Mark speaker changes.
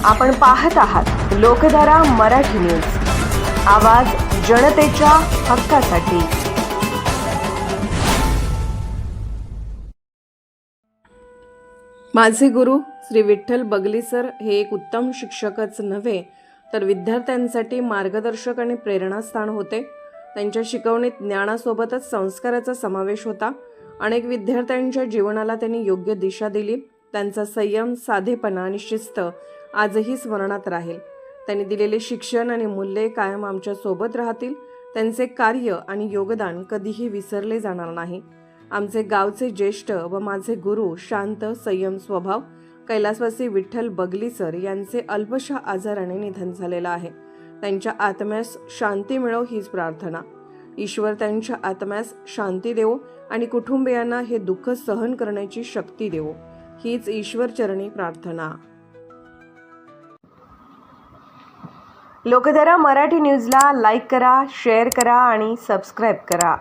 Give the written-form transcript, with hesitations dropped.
Speaker 1: आपण पाहत आहात लोकधारा मराठी न्यूज, आवाज जनतेच्या हक्कासाठी।
Speaker 2: माझे गुरु श्री विठ्ठल बगली सर हे एक उत्तम शिक्षकच नव्हे तर विद्यार्थ्यांसाठी मार्गदर्शक आणि प्रेरणास्थान होते। त्यांच्या शिकवणीत ज्ञानासोबतच संस्काराचा समावेश होता। अनेक विद्यार्थ्यांच्या जीवनाला त्यांनी योग्य दिशा दिली। त्यांचा संयम, साधेपणा आणि शिस्त आजही स्मरणात राहील। त्यांनी दिलेले शिक्षण आणि मूल्ये कायम आमच्या सोबत राहतील। त्यांचे कार्य आणि योगदान कधीही विसरले जाणार नाही। आमचे गावचे ज्येष्ठ व माझे गुरु, शांत संयम स्वभाव कैलासवासी विठ्ठल बगली सर यांचे अल्पशा आजाराने निधन झालेलं आहे। त्यांच्या आत्म्यास शांती मिळो हीच प्रार्थना। ईश्वर त्यांच्या आत्म्यास शांती देवो आणि कुटुंबियांना हे दुःख सहन करण्याची शक्ती देवो हीच ईश्वर चरणी प्रार्थना।
Speaker 1: लोकधारा मराठी न्यूजला लाईक करा, शेअर करा आणि सबस्क्राईब करा।